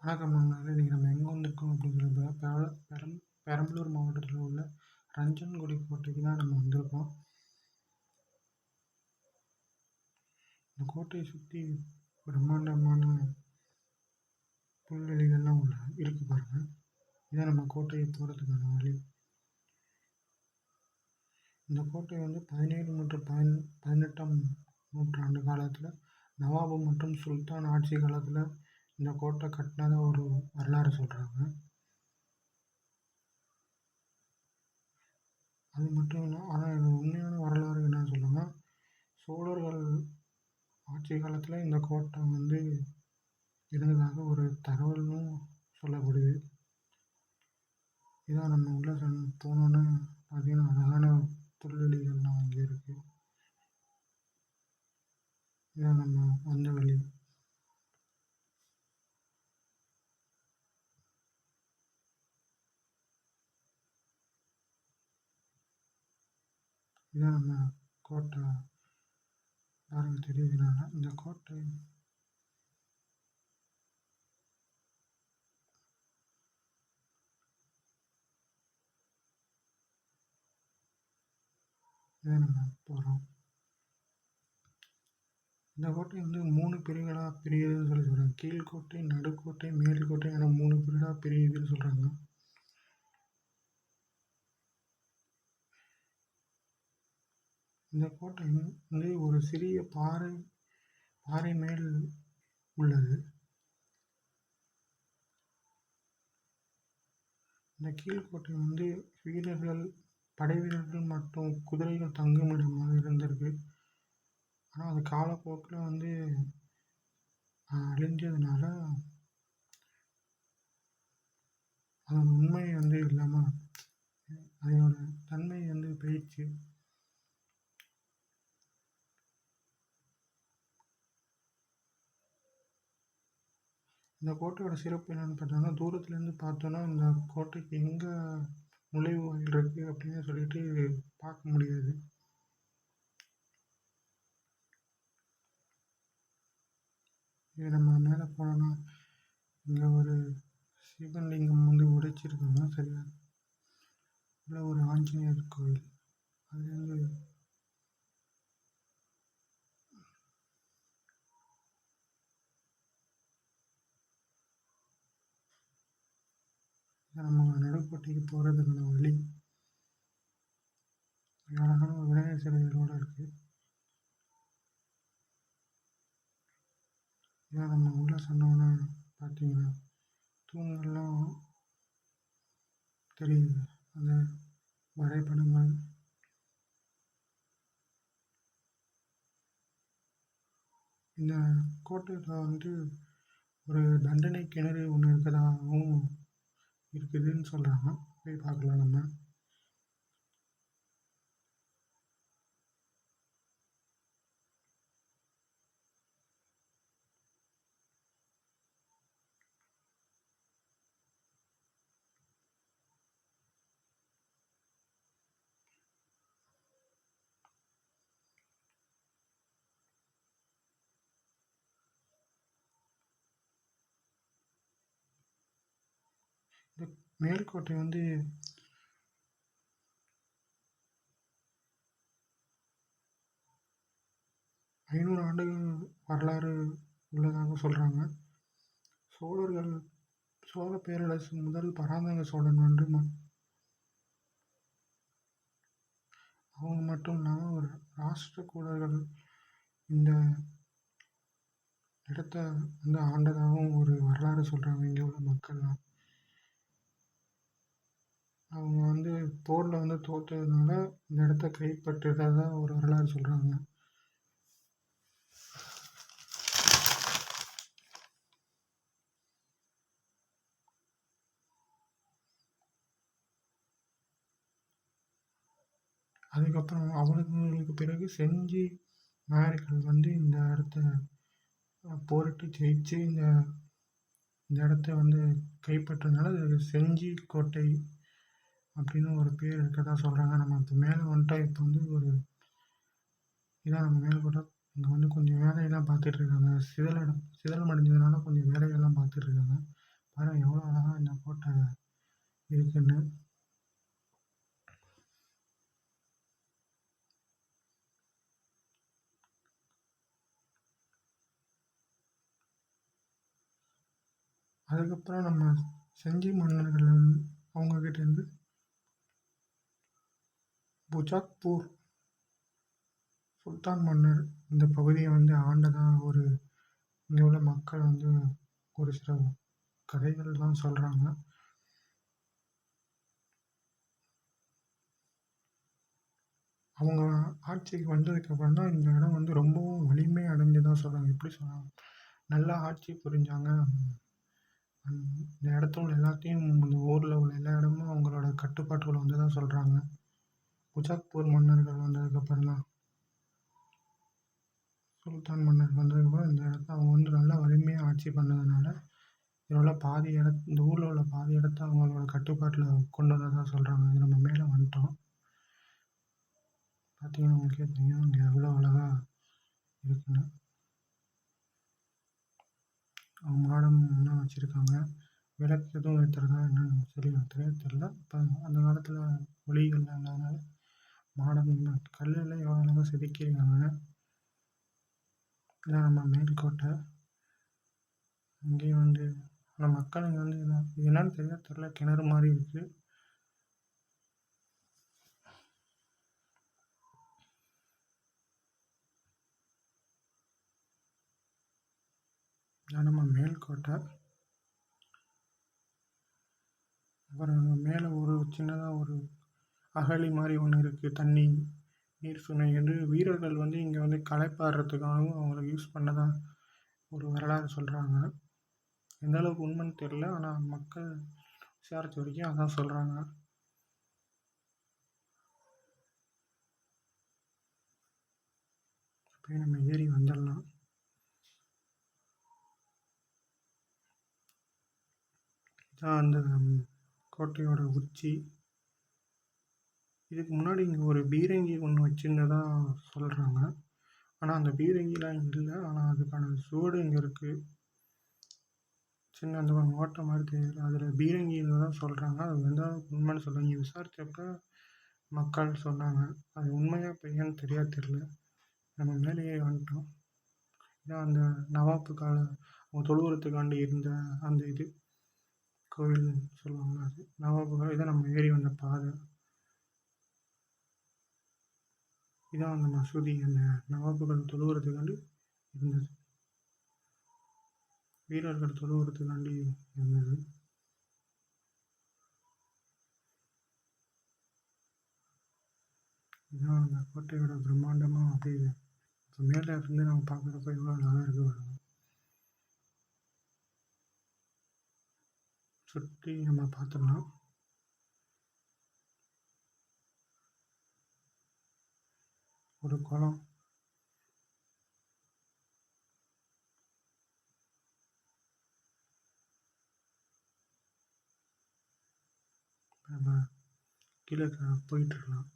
வணக்கம் நண்பர்களே! இன்னைக்கு நம்ம எங்கே வந்திருக்கோம் அப்படிங்கிறத பெரம்பலூர் மாவட்டத்தில் உள்ள ரஞ்சன்குடி கோட்டைக்கு தான் நம்ம வந்திருக்கோம். இந்த கோட்டையை சுற்றி பிரம்மாண்டமான புல்வெளிகள்லாம் இருக்கு பாருங்க. இதான் நம்ம கோட்டையை போகிறதுக்கான வழி. இந்த கோட்டை வந்து 17 மற்றும் 18ஆம் நூற்றாண்டு காலத்தில் நவாபு மற்றும் சுல்தான் ஆட்சி காலத்தில் இந்த கோட்டை கட்டினதா ஒரு வரலாறு சொல்கிறாங்க. அது மட்டும் இல்லை, ஆனால் இது உண்மையான வரலாறு என்னன்னு சொல்லுங்கள். சோழர்கள் ஆட்சி காலத்தில் இந்த கோட்டை வந்து இருந்ததாக ஒரு தகவலும் சொல்லப்படுது. இதான் நம்ம உள்ள போனோன்னே பார்த்தீங்கன்னா அழகான புல்வெளிகள்லாம் அங்கே இருக்குது. இதான் நம்ம வந்த வழி. இதான் நம்ம கோட்டை. பாருங்க, தெரியுதுனால இந்த கோட்டை இதான் நம்ம போகிறோம். இந்த கோட்டை வந்து 3 பிரிவுகளாக பிரியுதுன்னு சொல்கிறாங்க. கீழ்கோட்டை, நடுக்கோட்டை, மேல்கோட்டை என 3 பிரிவாக பிரியுதுன்னு சொல்கிறாங்க. இந்த கோட்டை வந்து ஒரு சிறிய பாறை மேல் உள்ளது. இந்த கீழ்கோட்டை வந்து படை வீரர்கள் மற்றும் குதிரைகள் தங்குமிடமாக இருந்திருக்கு. ஆனால் அது காலப்போக்கில் வந்து அழிஞ்சதுனால அதோட உண்மை வந்து இல்லாமல் அதோட தன்மை வந்து போயிடுச்சு. இந்த கோட்டையோட சிறப்பு என்னென்னு பார்த்தோன்னா, தூரத்துலேருந்து பார்த்தோன்னா இந்த கோட்டைக்கு எங்கே நுழைவு வாயில் இருக்குது அப்படின்னு சொல்லிட்டு பார்க்க முடியாது. இது நம்ம மேலே போனோன்னா இங்கே ஒரு சிவலிங்கம் வந்து உடைச்சிருக்காங்க. சரியா உள்ள ஒரு ஆஞ்சநேயர் கோயில். அதுலேருந்து நம்ம நடுக்கோட்டைக்கு போகிறதுக்கான வழி. அழகான ஒரு விநாயகர் சிலைகளோடு இருக்குது. இதான் நம்ம உள்ளே சொன்னோன்னே பார்த்தீங்கன்னா தூண்கள்லாம் தெரியுது. அந்த வரைபடங்கள் இந்த கோட்டையில் வந்து ஒரு தண்டனை கிணறு ஒன்று இருக்கிறதாகவும் இருக்குதுன்னு சொல்கிறாங்க. போய் பார்க்கலாம் நம்ம. இந்த மேல்கோட்டை வந்து 500 ஆண்டுகள் வரலாறு உள்ளதாக சொல்கிறாங்க. சோழ பேரரசு முதல் பராந்தக சோழன் வந்து அவங்க மட்டும் இல்லாமல் ஒரு ராஷ்டிரகூடர்கள் இந்த இடத்த வந்து ஆண்டதாகவும் ஒரு வரலாறு சொல்கிறாங்க. இங்கே உள்ள மக்கள்லாம் அவங்க வந்து போரில் வந்து தோற்றதுனால இந்த இடத்த கைப்பற்றுறதா ஒரு வரலாறு சொல்கிறாங்க. அதுக்கப்புறம் அவங்களுக்கு பிறகு செஞ்சி நாயக்கர்கள் வந்து இந்த இடத்த போரிட்டு ஜெயிச்சு இந்த இடத்த வந்து கைப்பற்றதுனால இது செஞ்சி கோட்டை அப்படின்னு ஒரு பேர் இருக்கதா சொல்கிறாங்க. நம்ம இப்போ மேலே வந்துட்டா இப்போ வந்து இதான் நம்ம மேலே போட்டால் இங்கே வந்து கொஞ்சம் வேலையெல்லாம் பார்த்துட்ருக்காங்க. சிதல் அடைஞ்சதுனால கொஞ்சம் வேலைகள்லாம் பார்த்துட்ருக்காங்க. இருக்குன்னு. அதுக்கப்புறம் நம்ம செஞ்சி மன்னர்கள் அவங்கக்கிட்டேருந்து புஜாக்பூர் சுல்தான் மன்னர் இந்த பகுதியை வந்து ஆண்டதாக இங்கே உள்ள மக்கள் வந்து ஒரு சில கதைகள்லாம் சொல்கிறாங்க. அவங்க ஆட்சிக்கு வந்ததுக்கப்புறம் தான் இந்த இடம் வந்து ரொம்பவும் வலிமை அடைஞ்சதாக சொல்கிறாங்க. எப்படி சொல்கிறாங்க, நல்லா ஆட்சி புரிஞ்சாங்க. இந்த இடத்துல உள்ள எல்லாத்தையும், இந்த ஊரில் உள்ள எல்லா இடமும் அவங்களோட கட்டுப்பாட்டுக்குள்ள வந்ததாக சொல்கிறாங்க. புஜாக்பூர் மன்னர்கள் வந்ததுக்கப்புறம் தான், சுல்தான் மன்னர் வந்ததுக்கப்புறம் இந்த இடத்த அவங்க வந்து நல்லா வலிமையாக ஆட்சி பண்ணதுனால இந்த ஊரில் உள்ள பாதி இடத்த அவங்களோட கட்டுப்பாட்டில் கொண்டு வந்ததாக சொல்கிறாங்க. இது நம்ம மேலே வந்துட்டோம். பார்த்தீங்கன்னா உங்களுக்கே தெரியும் இங்கே எவ்வளோ அழகாக இருக்குன்னு. மாடம் என்ன வச்சுருக்காங்க, விளக்கு எதுவும் ஏற்றுறதா என்னன்னு தெரியல. இப்போ அந்த காலத்தில் ஒளிகள்லாம் இல்லாதனால மாடம் கல்லில் எவ்வளோ அழகாக செதுக்கியிருக்காங்க. இதான் நம்ம மேல்கோட்டை. இங்கேயும் வந்து ஆனால் மக்கள் இங்கே வந்து இது என்னன்னு தெரியல, கிணறு மாதிரி இருக்குது. இதான் நம்ம மேல்கோட்டை. அப்புறம் மேலே ஒரு சின்னதாக ஒரு அகழி மாதிரி ஒன்று இருக்குது. நீர் சுனை என்று வீரர்கள் வந்து இங்கே வந்து களைப்பாடுறதுக்காகவும் அவங்களுக்கு யூஸ் பண்ணதாக ஒரு வரலாறு சொல்கிறாங்க. எந்த அளவுக்கு உண்மைன்னு தெரியல, ஆனால் மக்கள் விசாரித்த வரைக்கும் அதான் சொல்கிறாங்க. அப்படியே நம்ம ஏறி வந்துடலாம். இதான் அந்த கோட்டையோட உச்சி. இதுக்கு முன்னாடி இங்கே ஒரு பீரங்கி ஒன்று வச்சுருந்ததா சொல்கிறாங்க. ஆனால் அந்த பீரங்கிலாம் இங்கே இல்லை. ஆனால் அதுக்கான சுவடு இங்கே இருக்குது. சின்ன அந்த ஓட்டை மாதிரி தெரியல, அதில் பீரங்கி தான் சொல்கிறாங்க. அது எந்த உண்மைன்னு சொல்ல இங்கே விசாரித்தப்ப மக்கள் சொன்னாங்க. அது உண்மையாக பொய்யான்னு தெரியல. நம்ம மேலேயே வந்துட்டோம். இதான் அந்த நவாப்பு கால அவங்க தொழுவுறதுக்காண்டி இருந்த அந்த இது கோவில் சொல்லுவாங்க, அது நவாப்பு காலம். இதான் நம்ம ஏறி வந்த பாதை. இதான் அந்த மசூதி, அந்த நவாப்புகள் தொழுவுறதுக்காண்டி இருந்தது, வீரர்கள் தொழுவுறதுக்காண்டி இருந்தது. இதுதான் அந்த கோட்டையோட பிரம்மாண்டமாக அப்படியே இப்போ மேலே இருந்து நம்ம பார்க்குறப்ப எவ்வளோ அழகாக இருக்கு பாருங்க. சுற்றி நம்ம பார்த்துடலாம். ஒரு குளம், நம்ம கீழே போயிட்டுருக்கலாம்.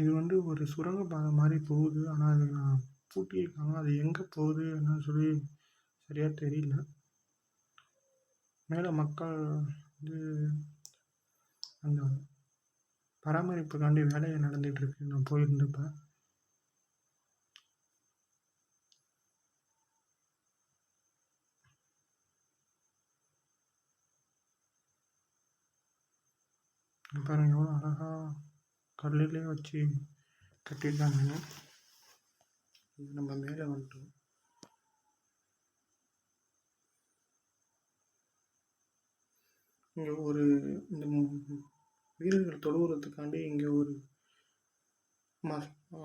இது வந்து ஒரு சுரங்கப்பாதை மாதிரி போகுது. ஆனால் அது பூட்டியிருக்காங்க. அது எங்கே போகுது என்னன்னு சொல்லி சரியாக தெரியல. மேலே மக்கள் வந்து அந்த பராமரிப்புக்காண்டி வேலையை நடந்துகிட்ருக்கு நான் போயிருந்தப்ப. பாருங்க எவ்வளோ அழகாக கல்லிலே வச்சு கட்டியிருக்காங்கன்னு. நம்ம மேலே வந்துட்டோம். இங்கே ஒரு இந்த வீரர்கள் தொழுவுறதுக்காண்டி இங்கே ஒரு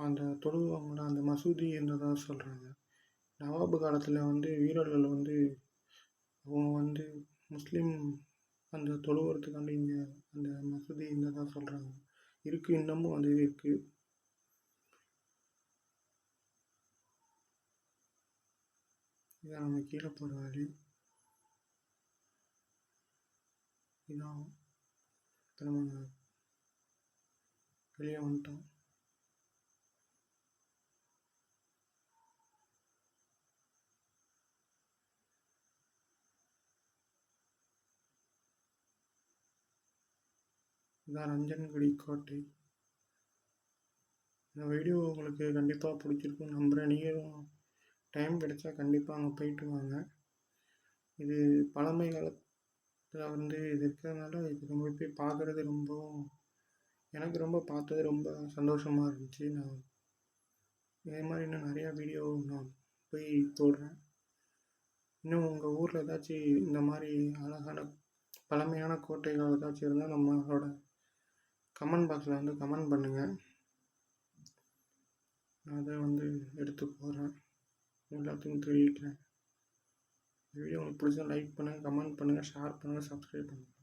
அந்த தொழுவாங்கள அந்த மசூதி என்றதாக சொல்கிறாங்க. நவாபு காலத்தில் வந்து வீரர்கள் வந்து அவங்க வந்து முஸ்லீம் அந்த தொழுவுறதுக்காண்டி இங்கே அந்த மசூதி இருந்ததாக சொல்கிறாங்க. இருக்குது, இன்னமும் அது இருக்குது. இதான் நம்ம கீழே போகிற வழி. இதான் இப்போ நம்ம வெளியே வந்துட்டோம். இதான் ரஞ்சன்குடி கோட்டை. இந்த வீடியோ உங்களுக்கு கண்டிப்பாக பிடிச்சிருக்குன்னு நம்புகிறேன். நீங்களும் டைம் கிடைச்சா கண்டிப்பாக அங்கே போயிட்டு வாங்க. இது பழமை காலத்தில் வந்து இது இருக்கிறதுனால இது ரொம்ப போய் பார்க்குறது எனக்கு ரொம்ப பார்த்தது ரொம்ப சந்தோஷமாக இருந்துச்சு. நான் இதே மாதிரி இன்னும் நிறையா வீடியோ நான் போய் போடுறேன். இன்னும் உங்கள் ஊரில் ஏதாச்சும் இந்த மாதிரி அழகான பழமையான கோட்டைகள் ஏதாச்சும் இருந்தால் நம்மளோட கமெண்ட் பாக்ஸில் வந்து கமெண்ட் பண்ணுங்கள். நான் அதை வந்து எடுத்து போகிறேன், எல்லாத்துக்கும் தெரிவிக்கிறேன். இந்த வீடியோ உங்களுக்கு பிடிச்சா லைக் பண்ணுங்கள், கமெண்ட் பண்ணுங்கள், ஷேர் பண்ணுங்கள், சப்ஸ்கிரைப் பண்ணுங்கள்.